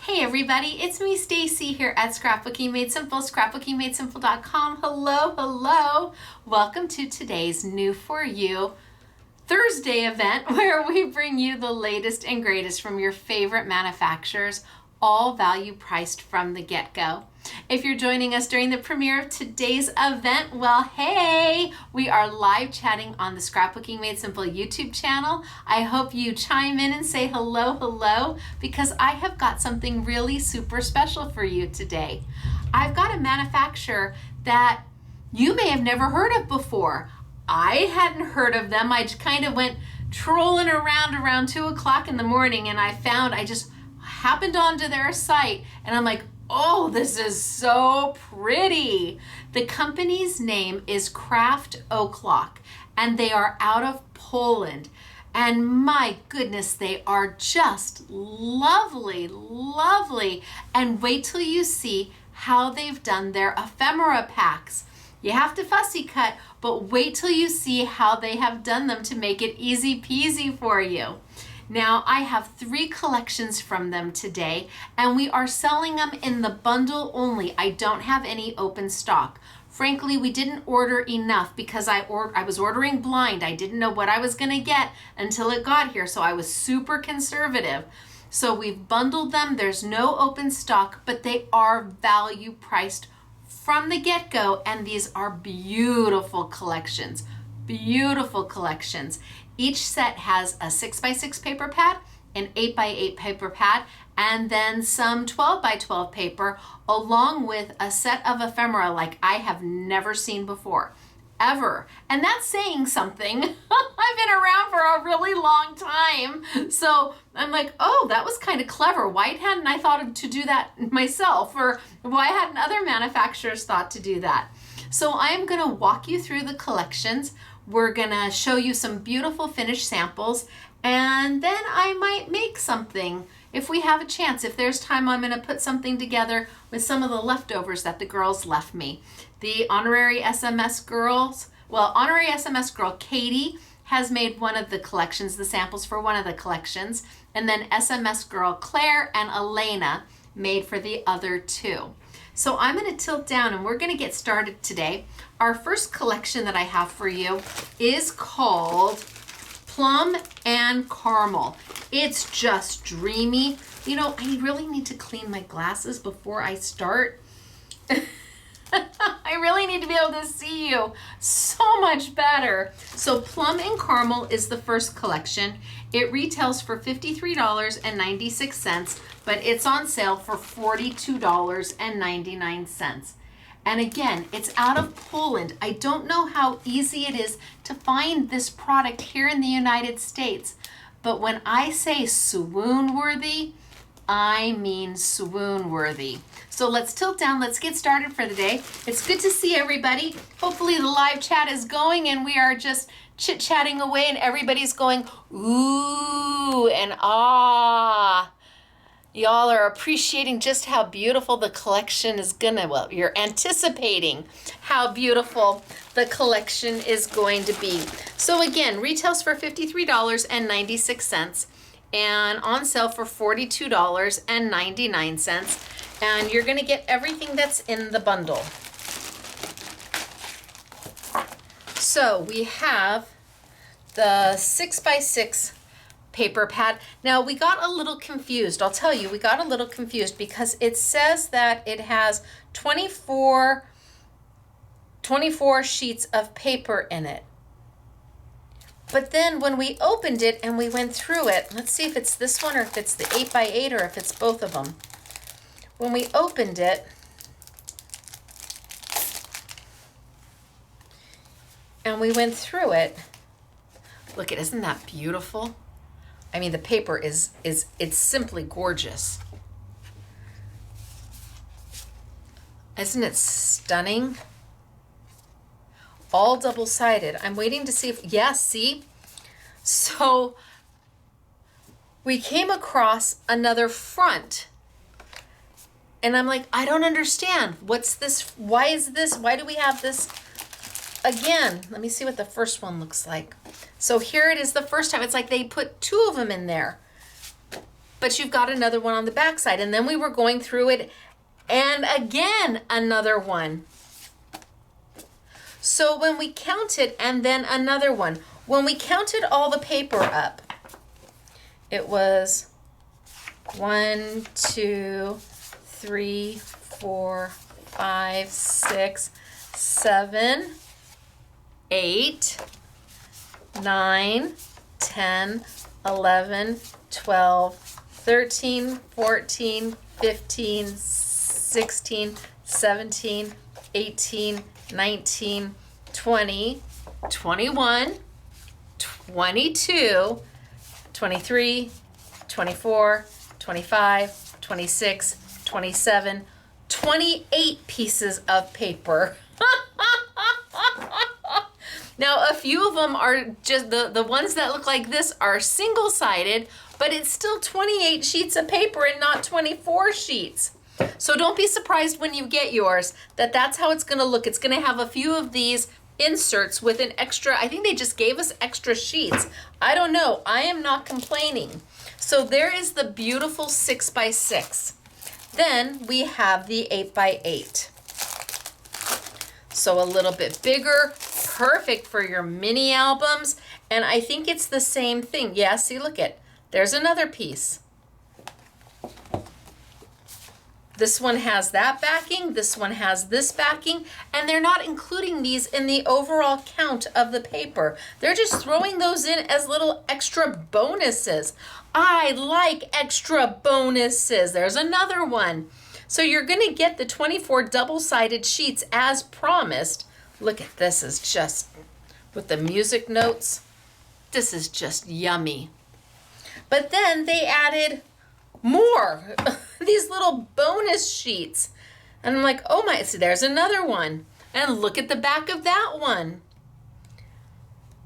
Hey everybody, it's me Stacy here at Scrapbooking Made Simple, scrapbookingmadesimple.com. Hello. Welcome to today's New For You Thursday event where we bring you the latest and greatest from your favorite manufacturers, all value priced from the get-go. If you're joining us during the premiere of today's event, well, hey, we are live chatting on the Scrapbooking Made Simple YouTube channel. I hope you chime in and say hello, because I have got something really super special for you today. I've got a manufacturer that you may have never heard of before. I hadn't heard of them. I just kind of went trolling around 2 o'clock in the morning, and I just happened onto their site, and I'm like, oh, this is so pretty. The company's name is Craft O'Clock, and they are out of Poland. And my goodness, they are just lovely. And wait till you see how they've done their ephemera packs. You have to fussy cut, but wait till you see how they have done them to make it easy peasy for you. Now, I have 3 collections from them today, and we are selling them in the bundle only. I don't have any open stock. Frankly, we didn't order enough because I was ordering blind. I didn't know what I was going to get until it got here, so I was super conservative. So we've bundled them. There's no open stock, but they are value priced from the get-go, and these are beautiful collections. Each set has a 6x6 paper pad, an 8x8 paper pad, and then some 12x12 paper, along with a set of ephemera like I have never seen before, ever. And that's saying something. I've been around for a really long time. So I'm like, oh, that was kind of clever. Why hadn't I thought of to do that myself? Or why hadn't other manufacturers thought to do that? So I am going to walk you through the collections. We're going to show you some beautiful finished samples, and then I might make something if we have a chance. If there's time, I'm going to put something together with some of the leftovers that the girls left me. The honorary SMS girl Katie has made one of the collections, the samples for one of the collections, and then SMS girl Claire and Elena made for the other 2. So I'm going to tilt down and we're going to get started today. Our first collection that I have for you is called Plum and Caramel. It's just dreamy. You know, I really need to clean my glasses before I start. I really need to be able to see you so much better. So Plum and Caramel is the first collection. It retails for $53.96, but it's on sale for $42.99. And again, it's out of Poland. I don't know how easy it is to find this product here in the United States, but when I say swoon-worthy, I mean swoon-worthy. So let's tilt down, let's get started for the day. It's good to see everybody. Hopefully the live chat is going and we are just chit-chatting away and everybody's going, ooh and ah. Y'all are appreciating just how beautiful the collection is well, you're anticipating how beautiful the collection is going to be. So again, retails for $53.96 and on sale for $42.99. And you're gonna get everything that's in the bundle. So we have the 6x6 paper pad. Now we got a little confused. I'll tell you, we got a little confused because it says that it has 24 sheets of paper in it. But then when we opened it and we went through it, let's see if it's this one or if it's the 8x8 or if it's both of them. When we opened it, and we went through it, look, isn't that beautiful? I mean, the paper it's simply gorgeous. Isn't it stunning? All double-sided. I'm waiting to see if, yes, see? So we came across another front. And I'm like, I don't understand. What's this? Why is this? Why do we have this again? Let me see what the first one looks like. So here it is the first time. It's like they put 2 of them in there. but you've got another one on the back side. And then we were going through it, and again, another one. So when we counted, and then another one, when we counted all the paper up, it was 1, 2, 3, 4, 5, 6, 7, 8, 9, 10, 11, 12, 13, 14, 15, 16, 17, 18, 19, 20, 21, 22, 23, 24, 25, 26, 27, 28 pieces of paper. Now, a few of them are just, the ones that look like this are single-sided, but it's still 28 sheets of paper and not 24 sheets. So don't be surprised when you get yours that that's how it's gonna look. It's gonna have a few of these inserts with an extra, I think they just gave us extra sheets. I don't know, I am not complaining. So there is the beautiful 6x6. Then we have the 8x8. So a little bit bigger, perfect for your mini albums. And I think it's the same thing. Yeah, see, look at, there's another piece. This one has that backing, this one has this backing, and they're not including these in the overall count of the paper. They're just throwing those in as little extra bonuses. I like extra bonuses. There's another one. So you're gonna get the 24 double-sided sheets as promised. Look at this, is just, with the music notes, this is just yummy. But then they added more, these little bonus sheets. And I'm like, oh my, see, there's another one. And look at the back of that one.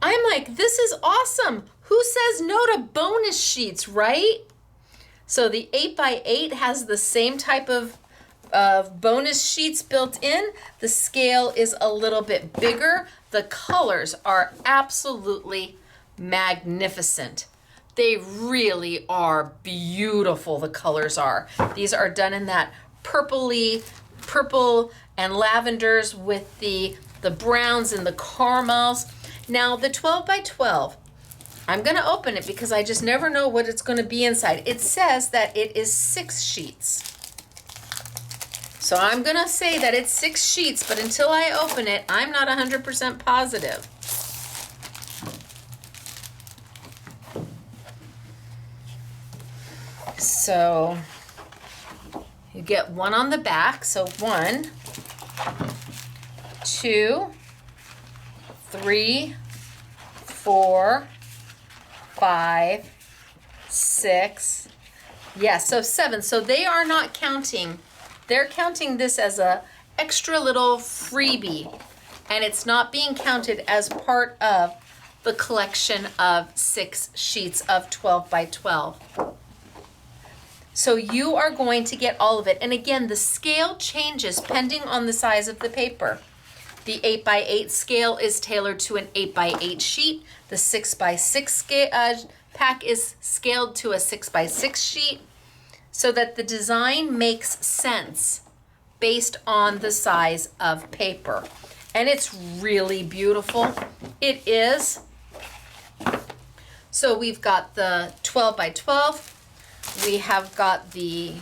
I'm like, this is awesome. Who says no to bonus sheets, right? So the 8x8 has the same type of bonus sheets built in. The scale is a little bit bigger. The colors are absolutely magnificent. They really are beautiful, the colors are. These are done in that purple and lavenders with the browns and the caramels. Now the 12x12, I'm gonna open it because I just never know what it's gonna be inside. It says that it is 6 sheets. So I'm gonna say that it's 6 sheets, but until I open it, I'm not 100% positive. So you get one on the back. So 1, 2, 3, 4, 5, 6. Yes, so 7. So they are not counting. They're counting this as a extra little freebie, and it's not being counted as part of the collection of 6 sheets of 12x12. So you are going to get all of it. And again, the scale changes depending on the size of the paper. The 8x8 scale is tailored to an 8x8 sheet. The 6x6 pack is scaled to a 6x6 sheet so that the design makes sense based on the size of paper. And it's really beautiful. It is. So we've got the 12x12. We have got the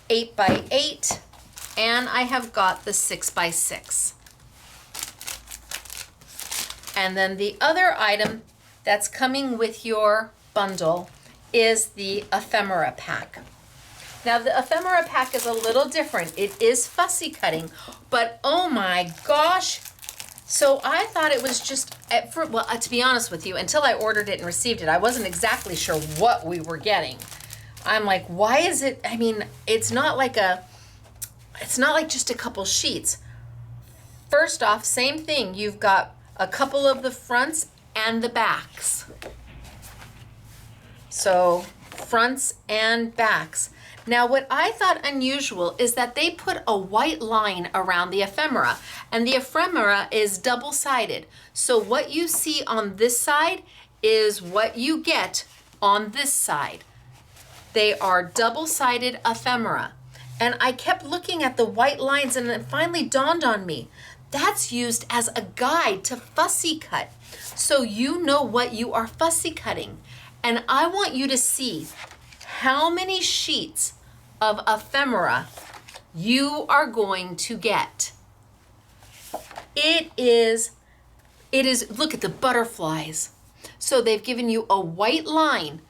8x8, and I have got the 6x6. And then the other item that's coming with your bundle is the ephemera pack. Now the ephemera pack is a little different. It is fussy cutting, but oh my gosh. So I thought it was just, to be honest with you, until I ordered it and received it, I wasn't exactly sure what we were getting. I'm like, why is it, I mean, it's not like just a couple sheets. First off, same thing. You've got a couple of the fronts and the backs. So fronts and backs. Now what I thought unusual is that they put a white line around the ephemera, and the ephemera is double-sided. So what you see on this side is what you get on this side. They are double-sided ephemera. And I kept looking at the white lines and it finally dawned on me. That's used as a guide to fussy cut. So you know what you are fussy cutting. And I want you to see how many sheets of ephemera you are going to get. It is, look at the butterflies. So they've given you a white line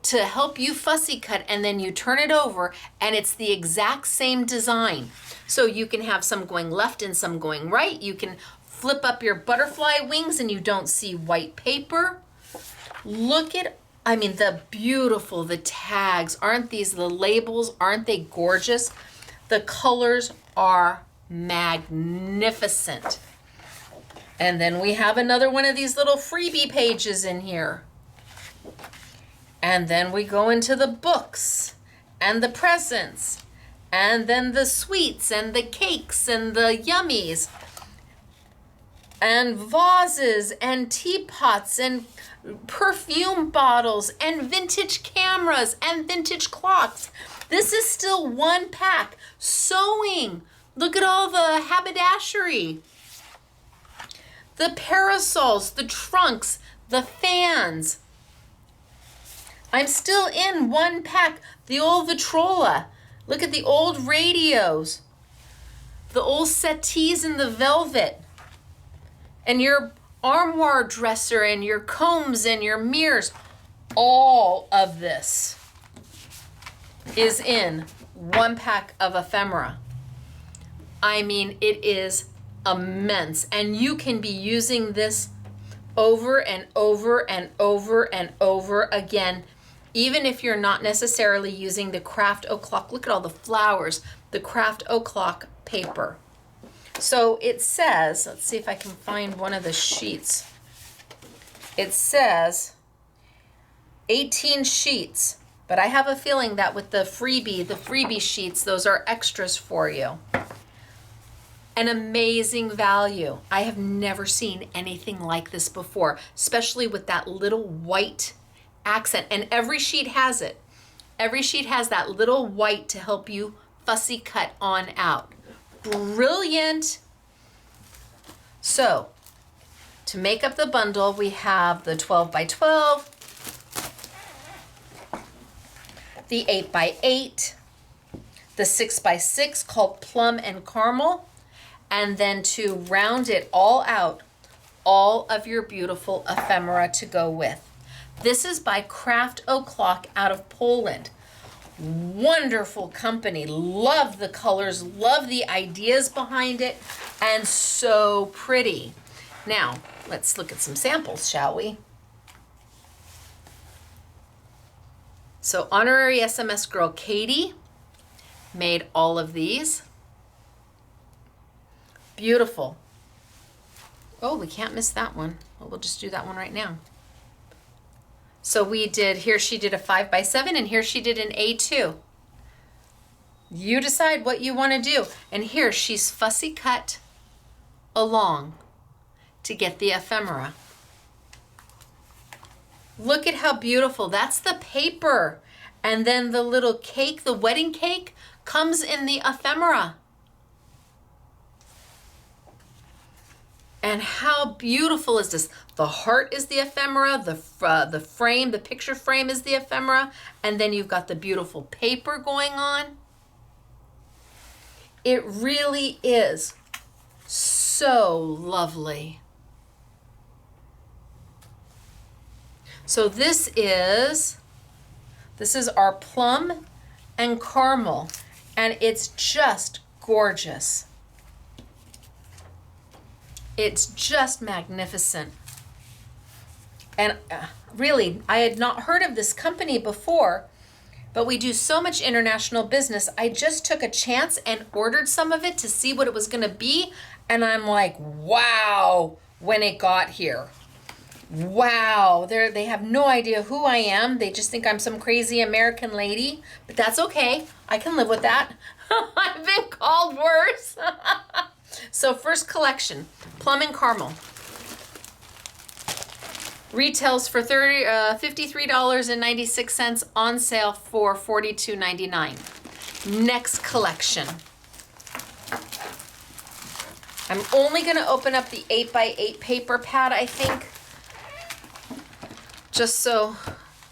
to help you fussy cut, and then you turn it over and it's the exact same design. So you can have some going left and some going right. You can flip up your butterfly wings and you don't see white paper. Look at, the beautiful, the tags. Aren't these the labels? Aren't they gorgeous? The colors are magnificent. And then we have another one of these little freebie pages in here. And then we go into the books and the presents and then the sweets and the cakes and the yummies and vases and teapots and perfume bottles and vintage cameras and vintage clocks. This is still one pack. Sewing. Look at all the haberdashery. The parasols, the trunks, the fans. I'm still in one pack. The old Vitrola. Look at the old radios. The old settees in the velvet. And your armoire dresser and your combs and your mirrors. All of this is in one pack of ephemera. It is immense. And you can be using this over and over and over and over again. Even if you're not necessarily using the craft o'clock, look at all the flowers, the craft o'clock paper. So it says, let's see if I can find one of the sheets. It says 18 sheets, but I have a feeling that with the freebie sheets, those are extras for you. An amazing value. I have never seen anything like this before, especially with that little white accent, and every sheet has it. Every sheet has that little white to help you fussy cut on out. Brilliant. So to make up the bundle, we have the 12 by 12, the 8 by 8, the 6 by 6 called Plum and Caramel, and then to round it all out, all of your beautiful ephemera to go with. This is by Craft O'Clock out of Poland. Wonderful company. Love the colors, love the ideas behind it, and so pretty. Now, let's look at some samples, shall we? So honorary SMS girl Katie made all of these. Beautiful. Oh, we can't miss that one. Well, we'll just do that one right now. So we did, here she did a 5 by 7 and here she did an A2. You decide what you want to do. And here she's fussy cut along to get the ephemera. Look at how beautiful. That's the paper. And then the little cake, the wedding cake, comes in the ephemera. And how beautiful is this? The heart is the ephemera, the frame, the picture frame is the ephemera, and then you've got the beautiful paper going on. It really is so lovely. So this is our Plum and Caramel, and it's just gorgeous. It's just magnificent. And really, I had not heard of this company before, but we do so much international business. I just took a chance and ordered some of it to see what it was gonna be, and I'm like, wow, when it got here. Wow, they have no idea who I am. They just think I'm some crazy American lady, but that's okay. I can live with that. I've been called worse. So first collection, Plum and Caramel. Retails for $53.96, on sale for $42.99. Next collection. I'm only gonna open up the 8x8 paper pad, I think, just so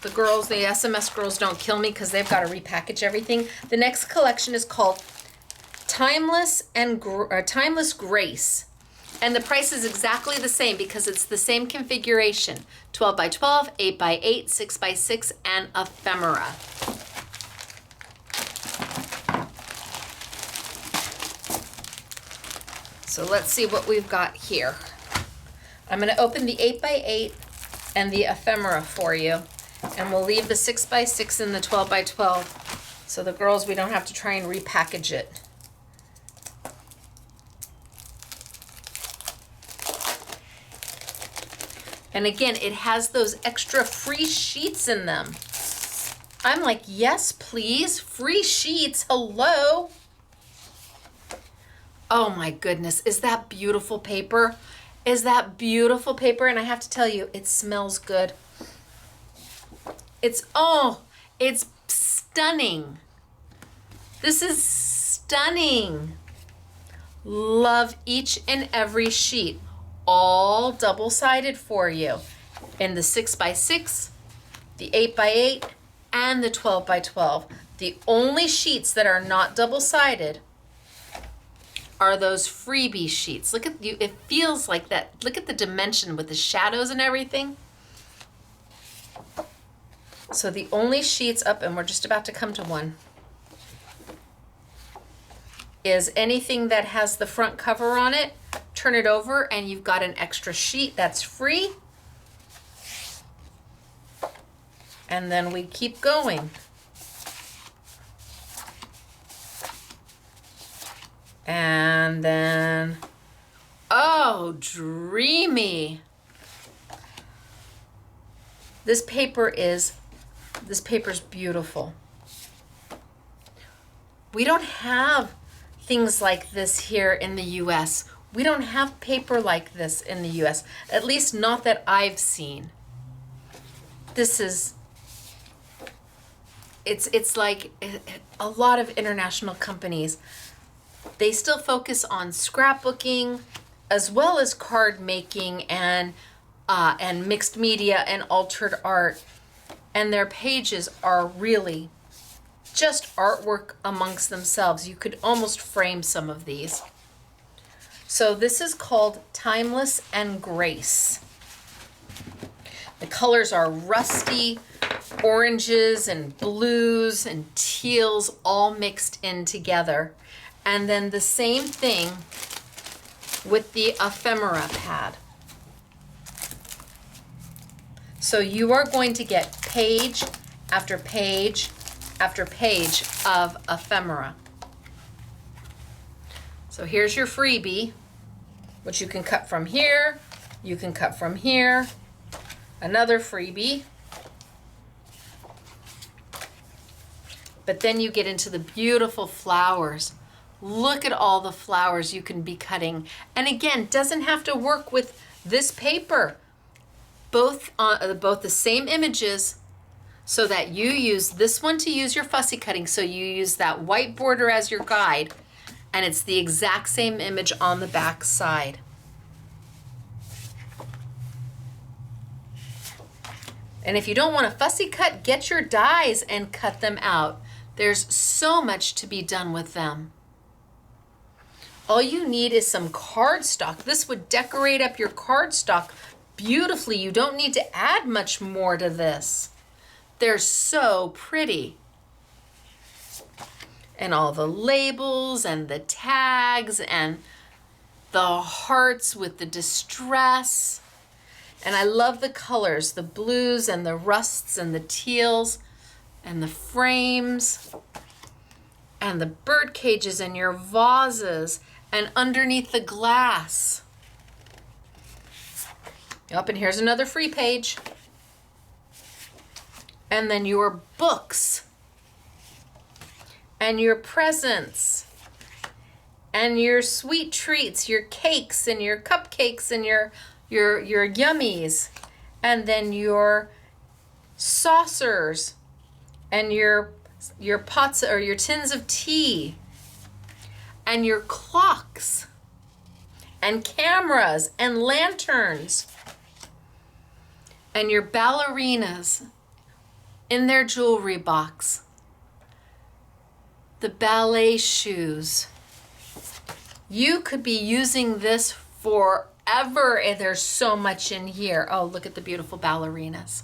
the girls, the SMS girls, don't kill me because they've got to repackage everything. The next collection is called Timeless Grace. And the price is exactly the same because it's the same configuration. 12x12, 8x8, 6x6, and ephemera. So let's see what we've got here. I'm going to open the 8x8 and the ephemera for you. And we'll leave the 6x6 and the 12x12 so the girls, we don't have to try and repackage it. And again, it has those extra free sheets in them. I'm like, yes, please, free sheets, hello. Oh my goodness, is that beautiful paper? Is that beautiful paper? And I have to tell you, it smells good. It's stunning. This is stunning. Love each and every sheet. All double-sided for you. In the 6x6, the 8x8, and the 12x12. The only sheets that are not double-sided are those freebie sheets. Look at you, it feels like that. Look at the dimension with the shadows and everything. So the only sheets up, and we're just about to come to one, is anything that has the front cover on it. Turn it over and you've got an extra sheet that's free. And then we keep going. And then, oh, dreamy. This paper's beautiful. We don't have things like this here in the US. We don't have paper like this in the US, at least not that I've seen. This is, it's like a lot of international companies, they still focus on scrapbooking as well as card making and mixed media and altered art. And their pages are really just artwork amongst themselves. You could almost frame some of these. So this is called Timeless and Grace. The colors are rusty oranges and blues and teals all mixed in together. And then the same thing with the ephemera pad. So you are going to get page after page after page of ephemera. So here's your freebie, which you can cut from here, you can cut from here, another freebie. But then you get into the beautiful flowers. Look at all the flowers you can be cutting. And again, doesn't have to work with this paper. Both the same images, so that you use this one to use your fussy cutting. So you use that white border as your guide, and it's the exact same image on the back side. And if you don't want a fussy cut, get your dies and cut them out. There's so much to be done with them. All you need is some cardstock. This would decorate up your cardstock beautifully. You don't need to add much more to this. They're so pretty. And all the labels and the tags and the hearts with the distress. And I love the colors, the blues and the rusts and the teals and the frames and the bird cages and your vases and underneath the glass. Yep, and here's another free page. And then your books and your presents and your sweet treats, your cakes and your cupcakes and your yummies and then your saucers and your pots or your tins of tea and your clocks and cameras and lanterns and your ballerinas in their jewelry box, the ballet shoes. You could be using this forever, and there's so much in here. Oh, look at the beautiful ballerinas.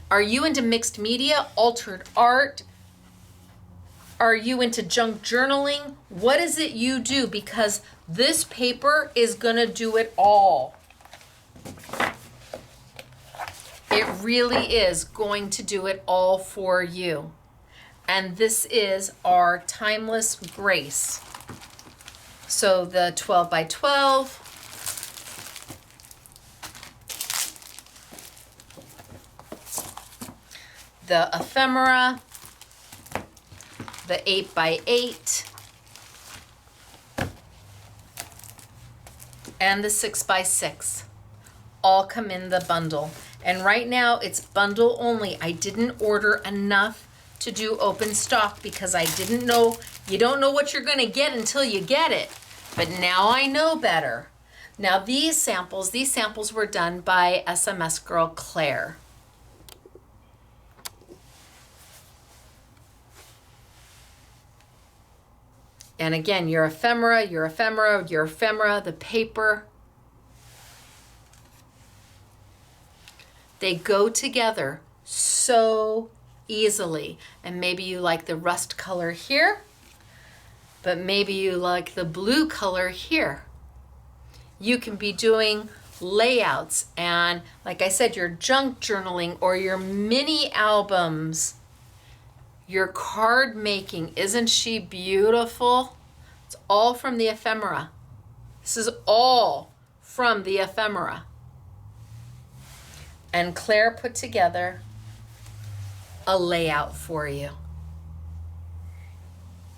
Are you into mixed media, altered art? Are you into junk journaling? What is it you do? Because this paper is gonna do it all. It really is going to do it all for you. And this is our Timeless Grace. So the 12 by 12, the ephemera, the 8 by 8, and the 6 by 6 all come in the bundle. And right now it's bundle only. I didn't order enough to do open stock because I didn't know, you don't know what you're gonna get until you get it. But now I know better. Now these samples were done by SMS girl Claire. And again, your ephemera, the paper. They go together so easily. And maybe you like the rust color here, but maybe you like the blue color here. You can be doing layouts and, like I said, your junk journaling or your mini albums, your card making. Isn't she beautiful? It's all from the ephemera. This is all from the ephemera. And Claire put together a layout for you.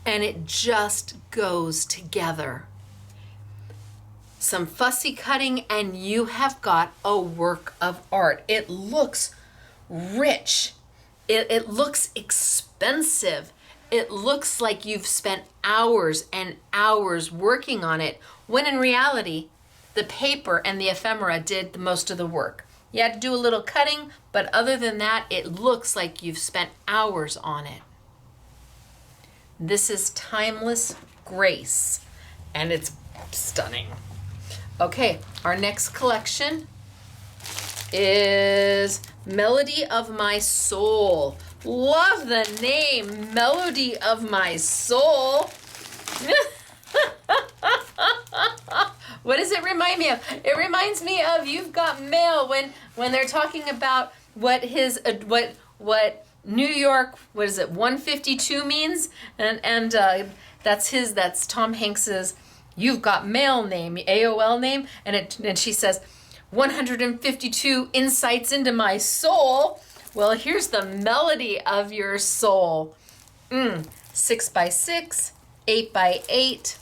And it just goes together. Some fussy cutting and you have got a work of art. It looks rich. It looks expensive. It looks like you've spent hours and hours working on it, when in reality, the paper and the ephemera did most of the work. You had to do a little cutting, but other than that, it looks like you've spent hours on it. This is Timeless Grace, and it's stunning. Okay, our next collection is Melody of My Soul. Love the name, Melody of My Soul. What does it remind me of? It reminds me of You've Got Mail when they're talking about what his what New York, what is it, 152 means, and that's Tom Hanks's You've Got Mail name, AOL name, and she says 152 insights into my soul. Well, here's the melody of your soul. 6 by 6, 8 by 8,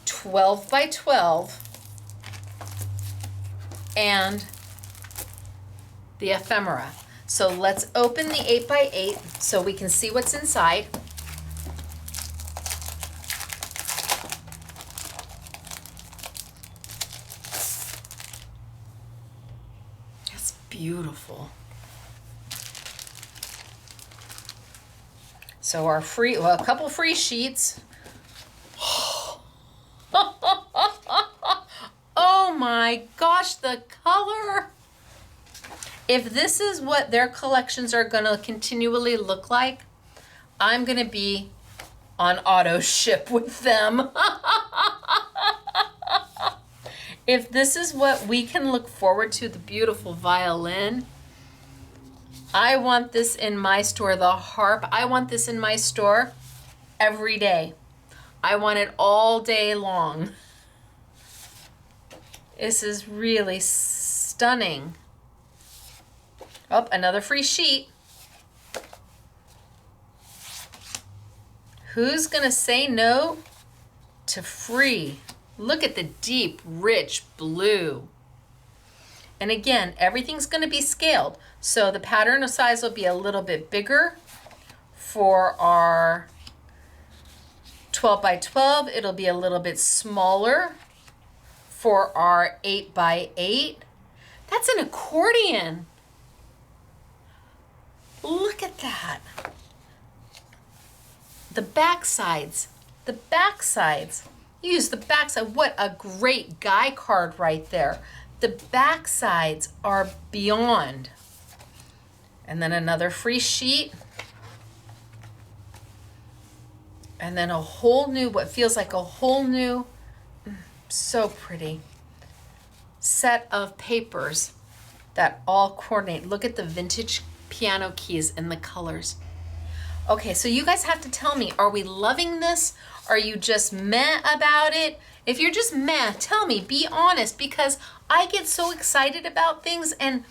12 by 12, and the ephemera. So let's open the 8 by 8 so we can see what's inside. That's beautiful. So our a couple free sheets. Oh my gosh, the color. If this is what their collections are going to continually look like, I'm going to be on auto ship with them. If this is what we can look forward to, the beautiful violin, I want this in my store. The harp, I want this in my store every day. I want it all day long. This is really stunning. Oh, another free sheet. Who's gonna say no to free? Look at the deep, rich blue. And again, everything's going to be scaled. So the pattern size will be a little bit bigger for our 12 by 12. It'll be a little bit smaller for our 8 by 8. That's an accordion. Look at that. The back sides. The back sides. Use the back side. What a great guy card right there. The back sides are beyond. And then another free sheet. And then a whole new, what feels like a whole new, so pretty, set of papers that all coordinate. Look at the vintage piano keys and the colors. Okay, so you guys have to tell me, are we loving this? Are you just meh about it? If you're just meh, tell me, be honest, because I get so excited about things and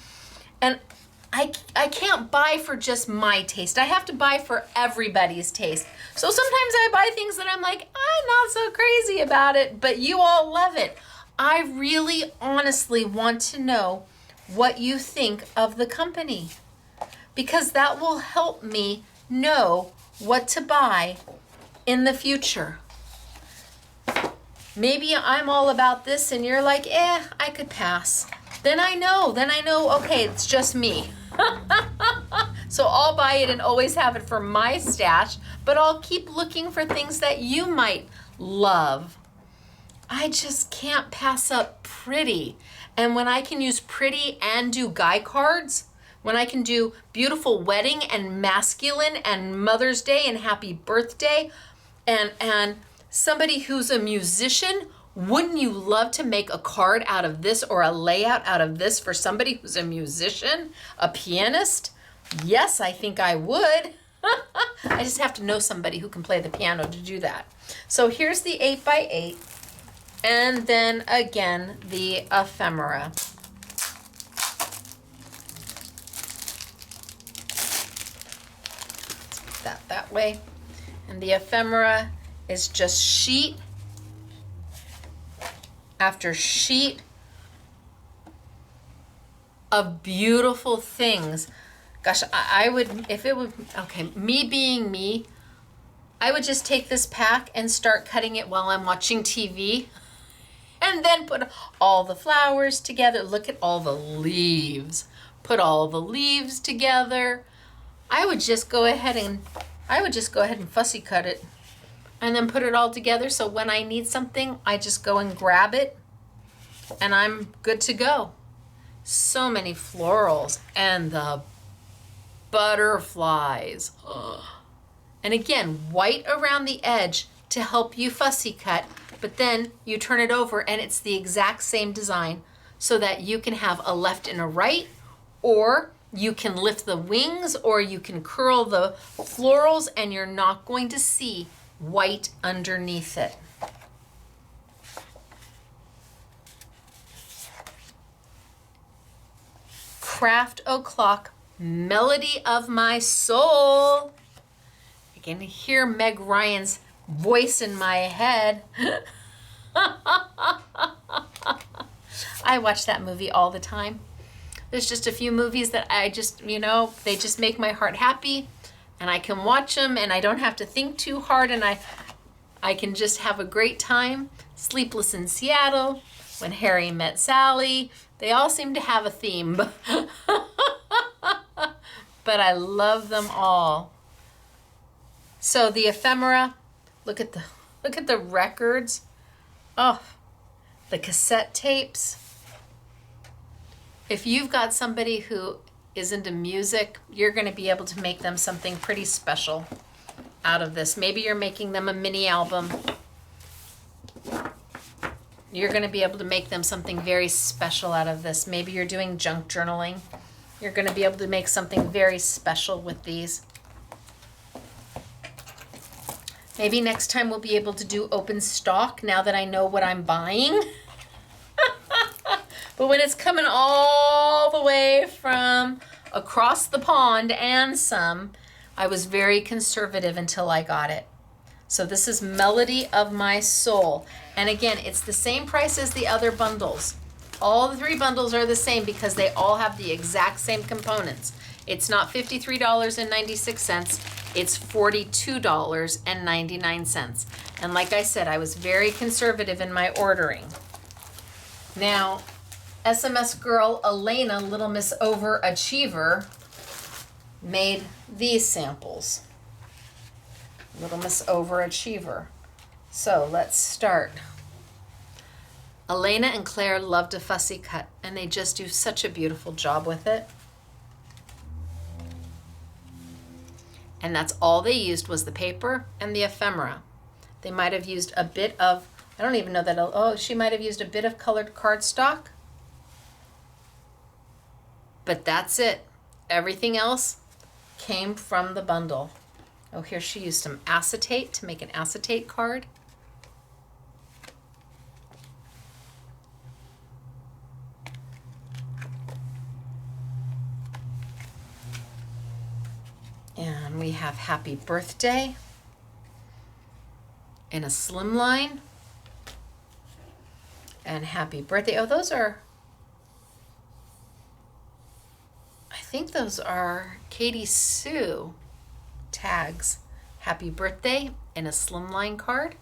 I can't buy for just my taste. I have to buy for everybody's taste. So sometimes I buy things that I'm like, I'm not so crazy about it, but you all love it. I really honestly want to know what you think of the company, because that will help me know what to buy in the future. Maybe I'm all about this and you're like, I could pass. Then I know, okay, it's just me. So I'll buy it and always have it for my stash, but I'll keep looking for things that you might love. I just can't pass up pretty. And when I can use pretty and do guy cards, when I can do beautiful wedding and masculine and Mother's Day and happy birthday, and somebody who's a musician, wouldn't you love to make a card out of this or a layout out of this for somebody who's a musician, a pianist? Yes, I think I would. I just have to know somebody who can play the piano to do that. So here's the 8 by 8, and then again the ephemera. Let's put that way. And the ephemera is just sheet after sheet of beautiful things. Gosh, I would, if it would, okay, me being me, I would just take this pack and start cutting it while I'm watching TV and then put all the flowers together. Look at all the leaves. Put all the leaves together. I would just go ahead and fussy cut it and then put it all together. So when I need something, I just go and grab it and I'm good to go. So many florals and the butterflies. And again, white around the edge to help you fussy cut, but then you turn it over and it's the exact same design so that you can have a left and a right, or you can lift the wings, or you can curl the florals and you're not going to see white underneath it. Craft O'Clock, Melody of My Soul. I can hear Meg Ryan's voice in my head. I watch that movie all the time. There's just a few movies that I just, they just make my heart happy, and I can watch them and I don't have to think too hard, and I can just have a great time. Sleepless in Seattle, When Harry Met Sally, they all seem to have a theme. But I love them all. So the ephemera, look at the records. Oh, the cassette tapes. If you've got somebody who is into music, you're going to be able to make them something pretty special out of this. Maybe you're making them a mini album. You're going to be able to make them something very special out of this. Maybe you're doing junk journaling. You're going to be able to make something very special with these. Maybe next time we'll be able to do open stock now that I know what I'm buying. But when it's coming all the way from across the pond and some, I was very conservative until I got it. So this is Melody of My Soul. And again, it's the same price as the other bundles. All the 3 bundles are the same because they all have the exact same components. It's not $53.96, it's $42.99. And like I said, I was very conservative in my ordering. Now, SMS girl Elena, Little Miss Overachiever, made these samples. Little Miss Overachiever. So let's start. Elena and Claire loved a fussy cut, and they just do such a beautiful job with it. And that's all they used was the paper and the ephemera. They might have used a bit of, I don't even know that, oh, she might have used a bit of colored cardstock. But that's it. Everything else came from the bundle. Oh, here she used some acetate to make an acetate card. And we have happy birthday in a slimline. And happy birthday. Oh, those are, I think those are Katie Sue tags. Happy birthday in a slimline card.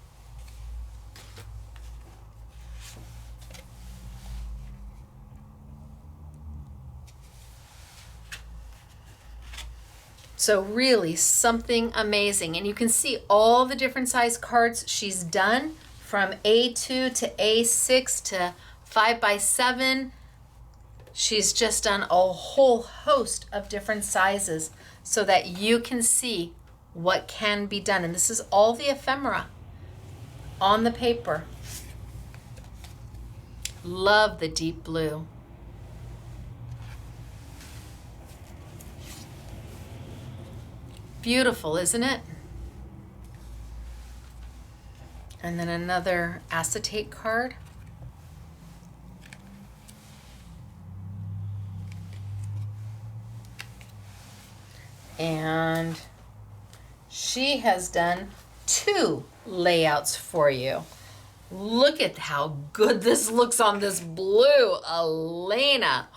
So really something amazing. And you can see all the different size cards she's done, from A2 to A6 to 5x7. She's just done a whole host of different sizes so that you can see what can be done. And this is all the ephemera on the paper. Love the deep blue. Beautiful, isn't it? And then another acetate card. And she has done 2 layouts for you. Look at how good this looks on this blue, Elena.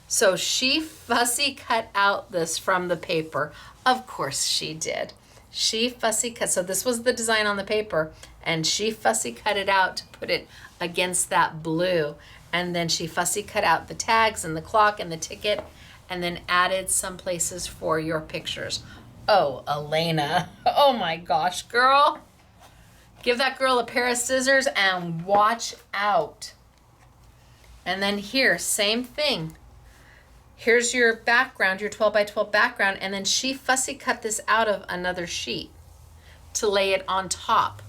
So she fussy cut out this from the paper. Of course she did. She fussy cut, so this was the design on the paper, and she fussy cut it out to put it against that blue. And then she fussy cut out the tags and the clock and the ticket, and then added some places for your pictures. Oh, Elena. Oh my gosh, girl. Give that girl a pair of scissors and watch out. And then here, same thing. Here's your background, your 12 by 12 background, and then she fussy cut this out of another sheet to lay it on top.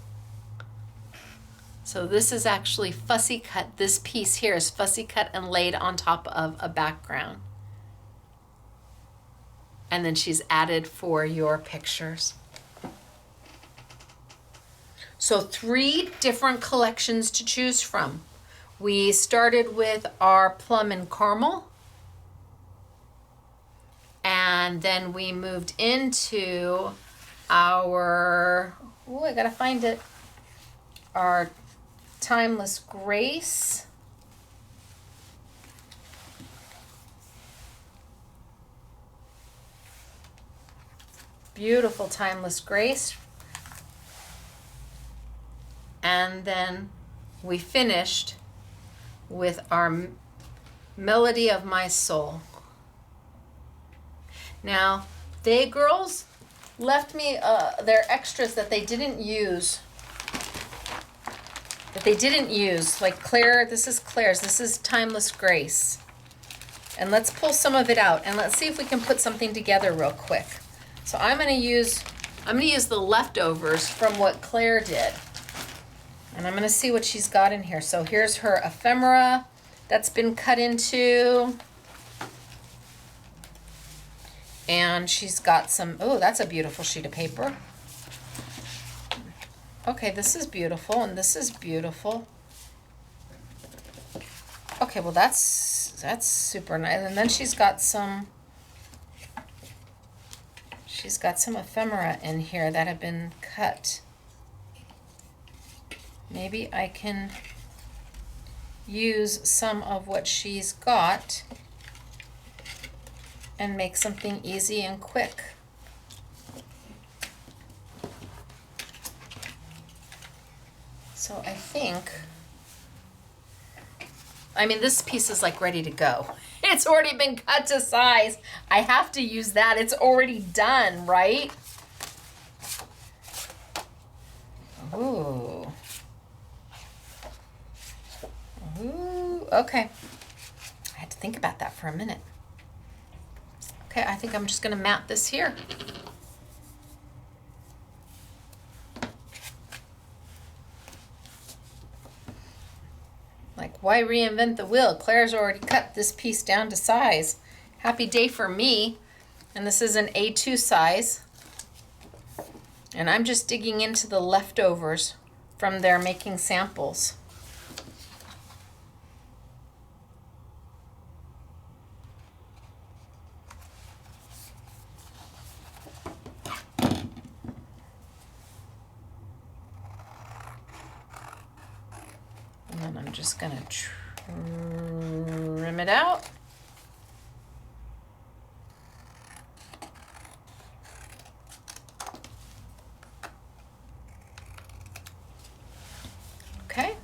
So this is actually fussy cut. This piece here is fussy cut and laid on top of a background. And then she's added for your pictures. So 3 different collections to choose from. We started with our Plum and Caramel. And then we moved into our, oh, I gotta find it, our Timeless Grace. Beautiful Timeless Grace. And then we finished with our Melody of My Soul. Now, they girls left me their extras that they didn't use. Like Claire, this is Claire's, this is Timeless Grace. And let's pull some of it out and let's see if we can put something together real quick. So I'm gonna use the leftovers from what Claire did. And I'm gonna see what she's got in here. So here's her ephemera that's been cut into. And she's got some, oh, that's a beautiful sheet of paper. Okay, this is beautiful, and this is beautiful. Okay, well that's super nice. And then she's got some ephemera in here that have been cut. Maybe I can use some of what she's got and make something easy and quick. So I think, I mean, this piece is like ready to go. It's already been cut to size. I have to use that. It's already done, right? Ooh. Ooh, okay. I had to think about that for a minute. Okay, I think I'm just gonna mat this here. Like, why reinvent the wheel? Claire's already cut this piece down to size. Happy day for me. And this is an A2 size. And I'm just digging into the leftovers from their making samples. And then I'm just gonna trim it out. Okay.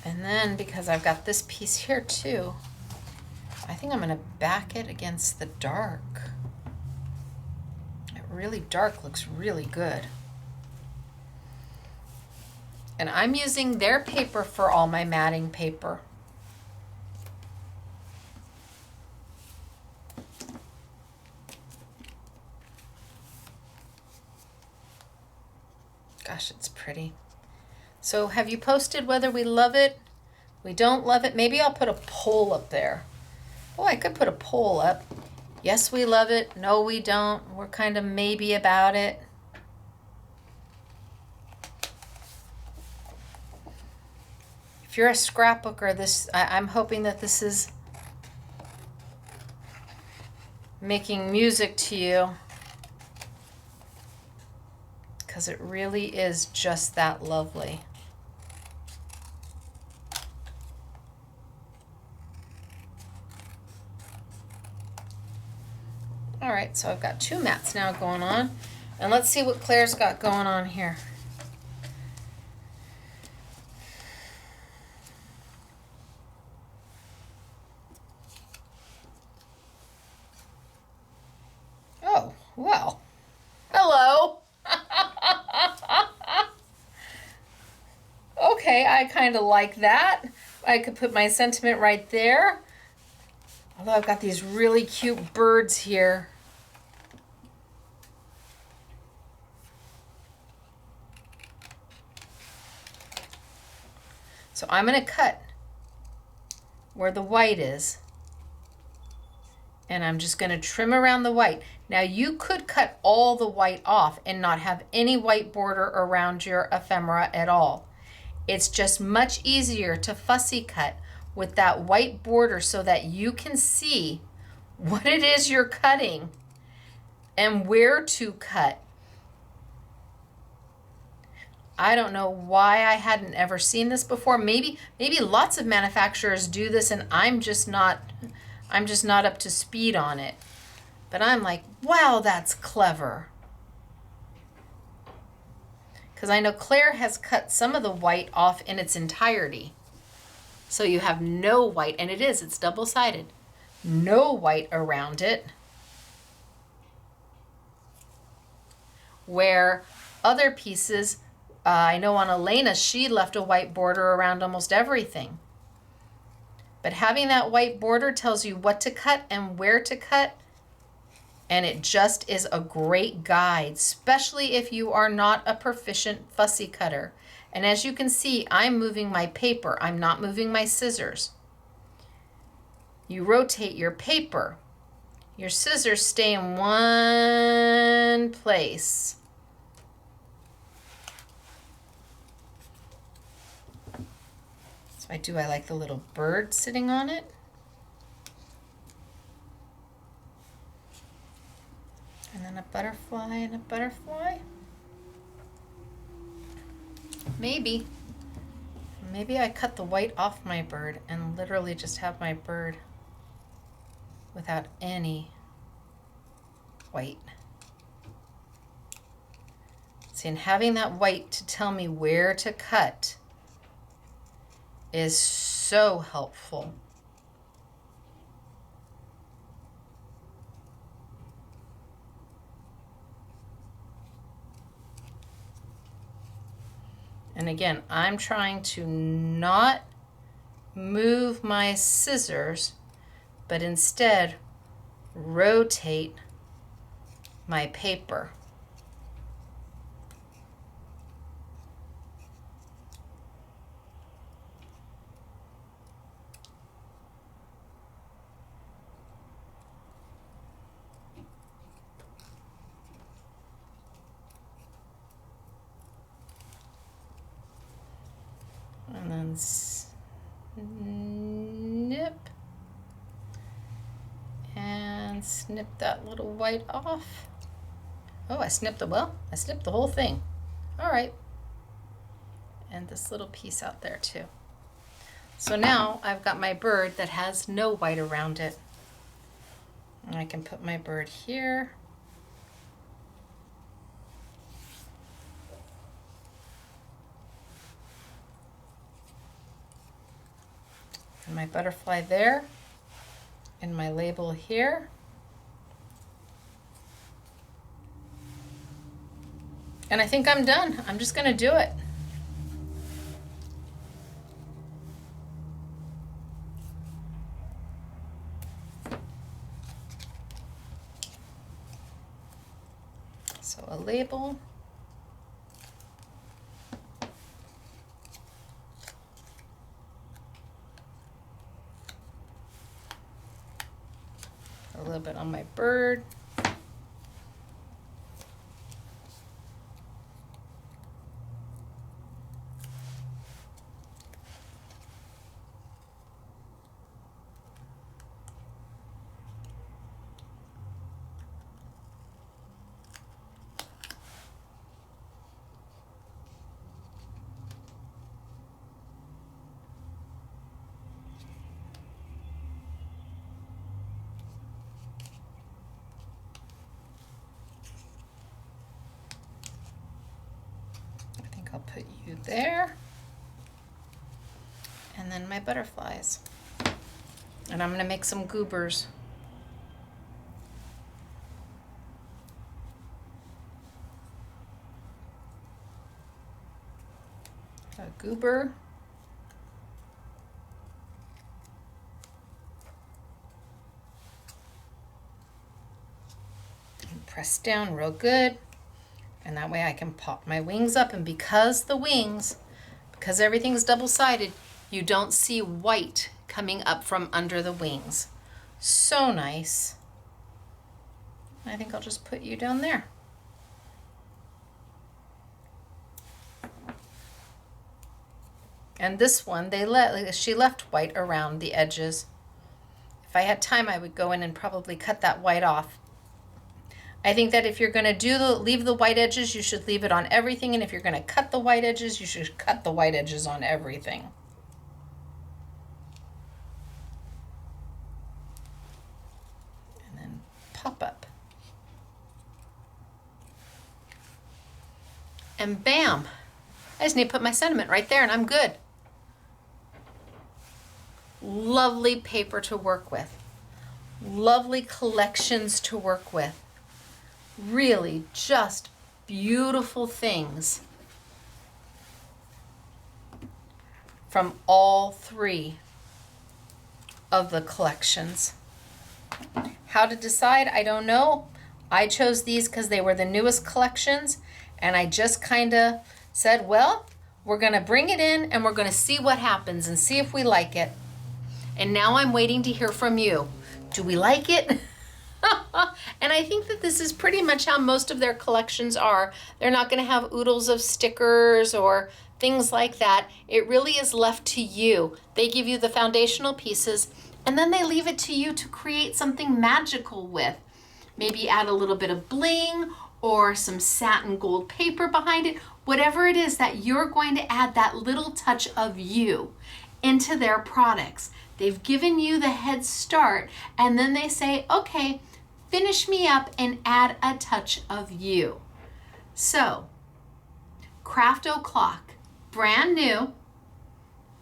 And then because I've got this piece here too, I think I'm gonna back it against the dark. It really dark looks really good. And I'm using their paper for all my matting paper. Gosh, it's pretty. So have you posted whether we love it? We don't love it? Maybe I'll put a poll up there. Oh, I could put a poll up. Yes, we love it. No, we don't. We're kind of maybe about it. If you're a scrapbooker, I'm hoping that this is making music to you, because it really is just that lovely. All right, so I've got two mats now going on, and let's see what Claire's got going on here. Oh, well, hello. Okay, I kind of like that. I could put my sentiment right there. Although I've got these really cute birds here. So I'm going to cut where the white is. And I'm just going to trim around the white. Now you could cut all the white off and not have any white border around your ephemera at all. It's just much easier to fussy cut with that white border so that you can see what it is you're cutting and where to cut. I don't know why I hadn't ever seen this before. Maybe lots of manufacturers do this and I'm just not up to speed on it. But I'm like, wow, that's clever. Because I know Claire has cut some of the white off in its entirety. So you have no white, and it's double-sided. No white around it. Where other pieces, I know on Elena, she left a white border around almost everything. But having that white border tells you what to cut and where to cut. And it just is a great guide, especially if you are not a proficient fussy cutter. And as you can see, I'm moving my paper. I'm not moving my scissors. You rotate your paper. Your scissors stay in one place. So I like the little bird sitting on it. And then a butterfly and a butterfly. Maybe Maybe I cut the white off my bird and literally just have my bird without any white. See, and having that white to tell me where to cut is so helpful. And again, I'm trying to not move my scissors, but instead rotate my paper. And then snip and snip that little white off. Oh, I snipped the whole thing. All right. And this little piece out there too. So now I've got my bird that has no white around it. And I can put my bird here. And my butterfly there, and my label here. And I think I'm done. I'm just gonna do it. So a label. A little bit on my bird. I'll put you there, and then my butterflies, and I'm going to make some goobers. A goober, and press down real good. And that way I can pop my wings up, and because everything's double-sided, you don't see white coming up from under the wings. So nice. I think I'll just put you down there. And this one, she left white around the edges. If I had time, I would go in and probably cut that white off. I think that if you're going to leave the white edges, you should leave it on everything. And if you're going to cut the white edges, you should cut the white edges on everything. And then pop up. And bam! I just need to put my sentiment right there and I'm good. Lovely paper to work with. Lovely collections to work with. Really just beautiful things from all three of the collections. How to decide, I don't know. I chose these because they were the newest collections, and I just kind of said, well, we're going to bring it in and we're going to see what happens and see if we like it. And now I'm waiting to hear from you. Do we like it? And I think that this is pretty much how most of their collections are. They're not going to have oodles of stickers or things like that. It really is left to you. They give you the foundational pieces, and then they leave it to you to create something magical with. Maybe add a little bit of bling, or some satin gold paper behind it, whatever it is that you're going to add that little touch of you into their products. They've given you the head start, and then they say, okay, finish me up and add a touch of you. So, Craft O'Clock, brand new,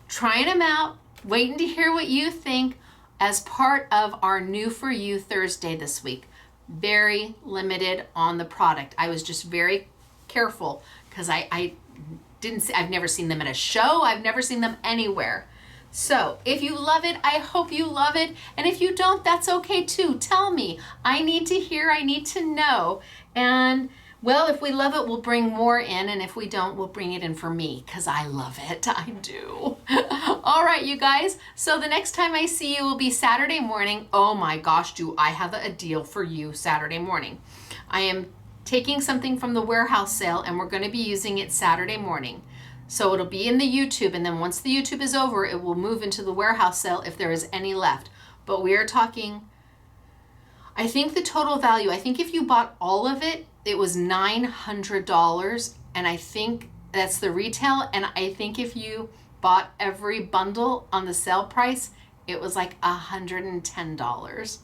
trying them out, waiting to hear what you think as part of our New For You Thursday this week. Very limited on the product. I was just very careful because I've never seen them at a show. I've never seen them anywhere. So if you love it, I hope you love it. And if you don't, that's okay too. Tell me. I need to hear, I need to know. And well, if we love it, we'll bring more in. And if we don't, we'll bring it in for me because I love it. I do. All right, you guys. So the next time I see you will be Saturday morning. Oh my gosh, do I have a deal for you Saturday morning. I am taking something from the warehouse sale and we're going to be using it Saturday morning. So it'll be in the YouTube, and then once the YouTube is over, it will move into the warehouse sale if there is any left. But we are talking, I think the total value, I think if you bought all of it, it was $900, and I think that's the retail, and I think if you bought every bundle on the sale price, it was like $110.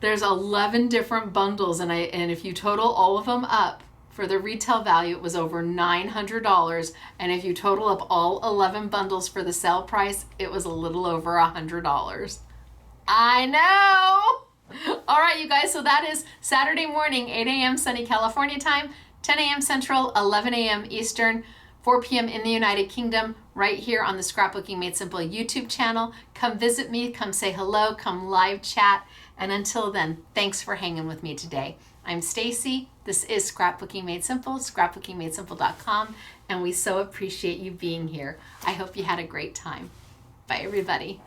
There's 11 different bundles, and if you total all of them up, for the retail value, it was over $900, and if you total up all 11 bundles for the sale price, it was a little over $100. I know! All right, you guys, so that is Saturday morning, 8 a.m. sunny California time, 10 a.m. Central, 11 a.m. Eastern, 4 p.m. in the United Kingdom, right here on the Scrapbooking Made Simple YouTube channel. Come visit me, come say hello, come live chat, and until then, thanks for hanging with me today. I'm Stacy. This is Scrapbooking Made Simple, scrapbookingmadesimple.com, and we so appreciate you being here. I hope you had a great time. Bye, everybody.